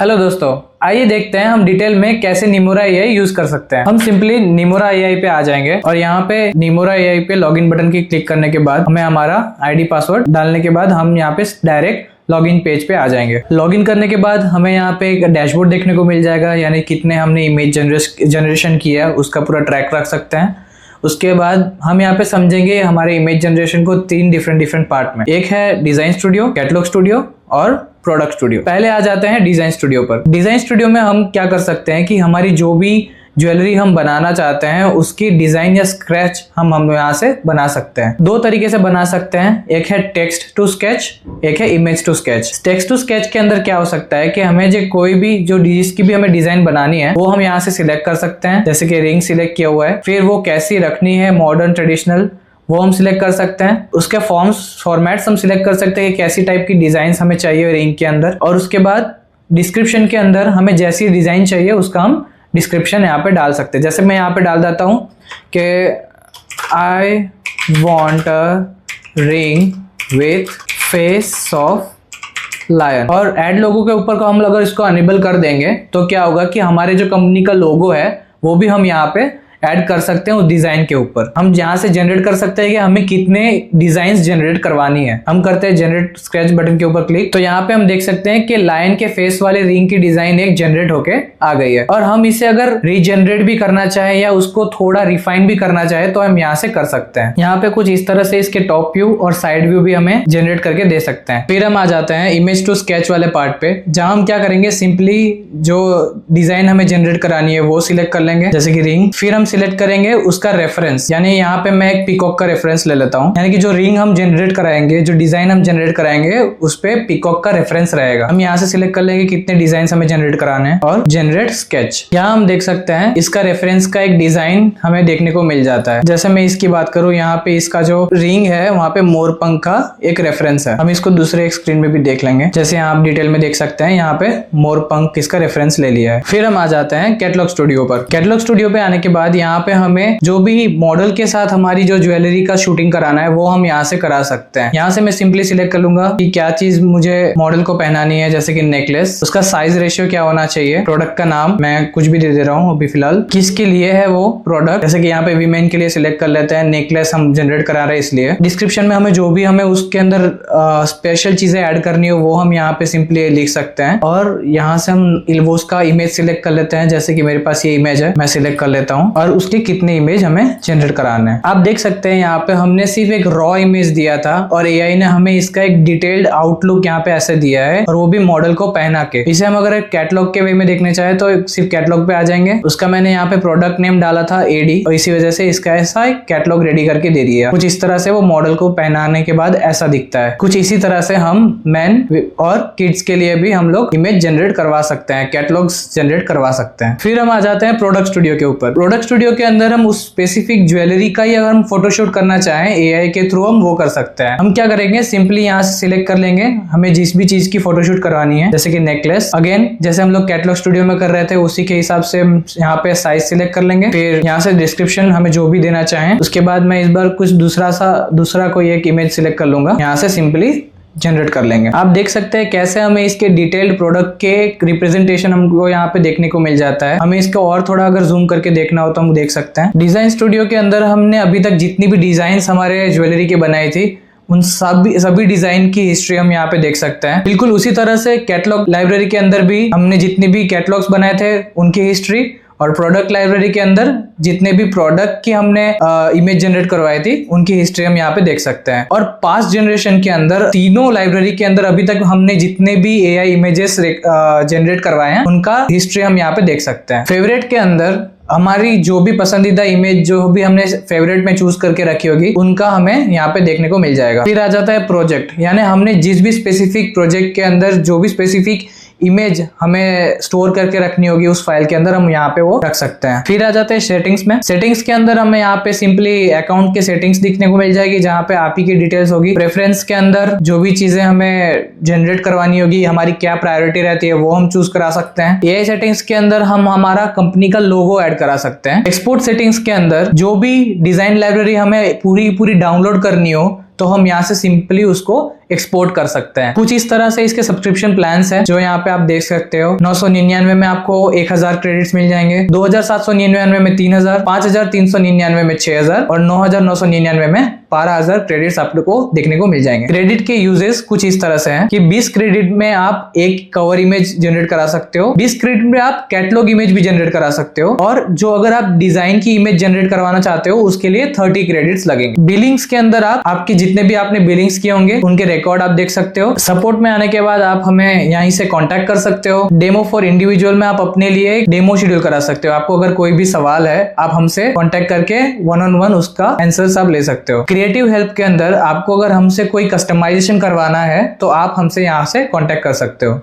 Hello दोस्तों, आइए देखते हैं हम डिटेल में कैसे निमोरा एआई यूज कर सकते हैं। हम सिंपली निमोरा एआई पे आ जाएंगे और यहाँ पे निमोरा एआई पे लॉगिन बटन की क्लिक करने के बाद हमें हमारा आईडी पासवर्ड डालने के बाद हम यहाँ पे डायरेक्ट लॉगिन पेज पे आ जाएंगे। लॉगिन करने के बाद हमें यहाँ पे एक डैशबोर्ड देखने को मिल जाएगा, यानी कितने हमने इमेज जनरेशन किया है उसका पूरा ट्रैक रख सकते हैं। उसके बाद हम यहाँ पे समझेंगे हमारे इमेज जनरेशन को तीन डिफरेंट पार्ट में। एक है डिजाइन स्टूडियो, कैटलॉग स्टूडियो और प्रोडक्ट स्टूडियो। पहले आ जाते हैं डिजाइन स्टूडियो पर। डिजाइन स्टूडियो में हम क्या कर सकते हैं कि हमारी जो भी ज्वेलरी हम बनाना चाहते हैं उसकी डिजाइन या स्क्रैच हम यहाँ से बना सकते हैं। दो तरीके से बना सकते हैं, एक है टेक्स्ट टू स्केच, एक है image to sketch. Text to sketch के अंदर क्या हो सकता है कि हमें जो कोई भी जिसकी भी हमें डिजाइन बनानी है वो हम यहाँ से सिलेक्ट कर सकते हैं। जैसे कि रिंग सिलेक्ट किया हुआ है, फिर वो कैसी रखनी है, मॉडर्न ट्रेडिशनल, वो हम सिलेक्ट कर सकते हैं। उसके फॉर्मेट्स हम सिलेक्ट कर सकते हैं कि कैसी टाइप की डिजाइन हमें चाहिए रिंग के अंदर। और उसके बाद डिस्क्रिप्शन के अंदर हमें जैसी डिजाइन चाहिए उसका हम डिस्क्रिप्शन यहाँ पे डाल सकते हैं। जैसे मैं यहाँ पे डाल देता हूँ कि I want a ring with face of lion, और ऐड लोगो के ऊपर को हम अगर इसको अनेबल कर देंगे तो क्या होगा कि हमारे जो कंपनी का लोगो है वो भी हम यहाँ पे ऐड कर सकते हैं उस डिजाइन के ऊपर। हम यहाँ से जनरेट कर सकते हैं कि हमें कितने डिजाइन्स जनरेट करवानी है। हम करते हैं जनरेट स्क्रैच बटन के ऊपर क्लिक, तो यहाँ पे हम देख सकते हैं कि लायन के फेस वाले रिंग की डिजाइन एक जनरेट होके आ गई है। और हम इसे अगर रीजनरेट भी करना चाहे या उसको थोड़ा रिफाइन भी करना चाहे तो हम यहाँ से कर सकते हैं। यहाँ पे कुछ इस तरह से इसके टॉप व्यू और साइड व्यू भी हमें जनरेट करके दे सकते हैं। फिर हम आ जाते हैं इमेज टू स्केच वाले पार्ट पे, जहां हम क्या करेंगे, सिंपली जो डिजाइन हमें जनरेट करानी है वो सिलेक्ट कर लेंगे, जैसे कि रिंग। फिर हम सिलेक्ट करेंगे उसका रेफरेंस, यानी यहाँ पे मैं एक पीकॉक का रेफरेंस ले लेता हूँ, यानी कि जो रिंग हम जनरेट कराएंगे, जो डिजाइन हम जनरेट कराएंगे उस पे पीकॉक का रेफरेंस रहेगा। हम यहाँ से सिलेक्ट कर लेंगे कितने डिजाइन हमें जनरेट कराने हैं और जनरेट स्केच। यहाँ हम देख सकते हैं इसका रेफरेंस का एक डिजाइन हमें देखने को मिल जाता है। जैसे मैं इसकी बात करूँ, यहाँ पे इसका जो रिंग है वहां पे मोर पंख का एक रेफरेंस है। हम इसको दूसरे एक स्क्रीन में भी देख लेंगे, जैसे यहाँ आप डिटेल में देख सकते हैं यहाँ पे मोर पंख इसका रेफरेंस ले लिया है। फिर हम आ जाते हैं कैटलॉग स्टूडियो पर। कैटलॉग स्टूडियो पे आने के बाद यहाँ पे हमें जो भी मॉडल के साथ हमारी जो ज्वेलरी का शूटिंग कराना है वो हम यहाँ से करा सकते हैं। यहाँ से मैं सिंपली सिलेक्ट कर लूंगा कि क्या चीज मुझे मॉडल को पहनानी है, जैसे कि नेकलेस, उसका साइज रेशियो क्या होना चाहिए, प्रोडक्ट का नाम मैं कुछ भी दे दे रहा हूँ अभी फिलहाल, किसके लिए है वो प्रोडक्ट, जैसे कि यहाँ पे वीमेन के लिए सिलेक्ट कर लेते हैं, नेकलेस हम जनरेट करा रहे हैं इसलिए। डिस्क्रिप्शन में हमें जो भी हमें उसके अंदर स्पेशल चीजें ऐड करनी हो वो हम यहाँ पे सिंपली लिख सकते हैं। और यहाँ से हम उसका इमेज सिलेक्ट कर लेते हैं, जैसे कि मेरे पास ये इमेज है, मैं सिलेक्ट कर लेता हूँ और उसके कितने इमेज हमें जनरेट कराना है। आप देख सकते हैं यहाँ पे हमने सिर्फ एक रॉ इमेज दिया था और एआई ने हमें इसका एक डिटेल्ड आउटलुक यहाँ पे ऐसे दिया है, और वो भी मॉडल को पहना के। इसे हम अगर कैटलॉग के वे में देखने चाहे तो सिर्फ कैटलॉग पे आ जाएंगे। उसका मैंने यहाँ पे प्रोडक्ट नेम डाला था एडी, और इसी वजह से इसका ऐसा कैटलॉग रेडी करके दे दिया। कुछ इस तरह से वो मॉडल को पहनाने के बाद ऐसा दिखता है। कुछ इसी तरह से हम मैन और किड्स के लिए भी हम लोग इमेज जनरेट करवा सकते हैं, कैटलॉग्स जनरेट करवा सकते हैं। फिर हम आ जाते हैं प्रोडक्ट स्टूडियो के ऊपर। प्रोडक्ट स्टूडियो के अंदर हम उस स्पेसिफिक ज्वेलरी का ही अगर हम फोटोशूट करना चाहें एआई के थ्रू हम वो कर सकते हैं। हम क्या करेंगे, सिंपली यहाँ से सिलेक्ट कर लेंगे हमें जिस भी चीज की फोटोशूट करवानी है, जैसे कि नेकलेस। अगेन जैसे हम लोग कैटलॉग स्टूडियो में कर रहे थे उसी के हिसाब से यहाँ पे साइज सिलेक्ट कर लेंगे। फिर यहाँ से डिस्क्रिप्शन हमें जो भी देना चाहें, उसके बाद मैं इस बार कुछ दूसरा कोई एक इमेज सिलेक्ट कर लूंगा, यहाँ से सिंपली जनरेट कर लेंगे। आप देख सकते हैं कैसे हमें इसके डिटेल्ड प्रोडक्ट के रिप्रेजेंटेशन हमको यहाँ पे देखने को मिल जाता है। हमें इसको और थोड़ा अगर जूम करके देखना हो तो हम देख सकते हैं। डिजाइन स्टूडियो के अंदर हमने अभी तक जितनी भी डिजाइन हमारे ज्वेलरी की बनाई थी उन सभी डिजाइन की हिस्ट्री हम यहाँ पे देख सकते हैं। बिल्कुल उसी तरह से कैटलॉग लाइब्रेरी के अंदर भी हमने जितने भी कैटलॉग्स बनाए थे उनकी हिस्ट्री, और प्रोडक्ट लाइब्रेरी के अंदर जितने भी प्रोडक्ट की हमने इमेज जनरेट करवाई थी उनकी हिस्ट्री हम यहाँ पे देख सकते हैं। और पास्ट जनरेशन के अंदर तीनों लाइब्रेरी के अंदर अभी तक हमने जितने भी एआई इमेजेस जनरेट करवाए हैं उनका हिस्ट्री हम यहाँ पे देख सकते हैं। फेवरेट के अंदर हमारी जो भी पसंदीदा इमेज जो भी हमने फेवरेट में चूज करके रखी होगी उनका हमें यहाँ पे देखने को मिल जाएगा। फिर आ जाता है प्रोजेक्ट, यानी हमने जिस भी स्पेसिफिक प्रोजेक्ट के अंदर जो भी स्पेसिफिक इमेज हमें स्टोर करके रखनी होगी उस फाइल के अंदर हम यहाँ पे वो रख सकते हैं। फिर आ जाते हैं सेटिंग्स में। सेटिंग्स के अंदर हमें यहाँ पे सिंपली अकाउंट के सेटिंग्स दिखने को मिल जाएगी, जहाँ पे आप ही की डिटेल्स होगी। प्रेफरेंस के अंदर जो भी चीजें हमें जनरेट करवानी होगी, हमारी क्या प्रायोरिटी रहती है वो हम चूज करा सकते हैं। एआई सेटिंग्स के अंदर हम हमारा कंपनी का लोगो ऐड करा सकते हैं। एक्सपोर्ट सेटिंग्स के अंदर जो भी डिजाइन लाइब्रेरी हमें पूरी डाउनलोड करनी हो तो हम यहाँ से सिंपली उसको एक्सपोर्ट कर सकते हैं। कुछ इस तरह से इसके सब्सक्रिप्शन प्लान्स हैं जो यहाँ पे आप देख सकते हो। 999 में आपको 1000 क्रेडिट्स मिल जाएंगे, 2799 में 3000, 5399 में 6000 और 9999 में 12000 क्रेडिट्स आपको देखने को मिल जाएंगे। क्रेडिट के यूजेस कुछ इस तरह से हैं कि 20 क्रेडिट में आप एक कवर इमेज जनरेट करा सकते हो, 20 क्रेडिट में आप कैटलॉग इमेज भी जनरेट करा सकते हो, और जो अगर आप डिजाइन की इमेज जनरेट करवाना चाहते हो उसके लिए 30 क्रेडिट्स लगेंगे। बिलिंग्स के अंदर आप आपके जितने भी आपने बिलिंग्स किए होंगे उनके रिकॉर्ड आप देख सकते हो। सपोर्ट में आने के बाद आप हमें यहीं से कॉन्टैक्ट कर सकते हो। डेमो फॉर इंडिविजुअल में आप अपने लिए एक डेमो शेड्यूल करा सकते हो। आपको अगर कोई भी सवाल है आप हमसे कॉन्टैक्ट करके 1-on-1 उसका आंसर्स आप ले सकते हो। क्रिएटिव हेल्प के अंदर आपको अगर हमसे कोई कस्टमाइजेशन करवाना है तो आप हमसे यहाँ से कॉन्टैक्ट कर सकते हो।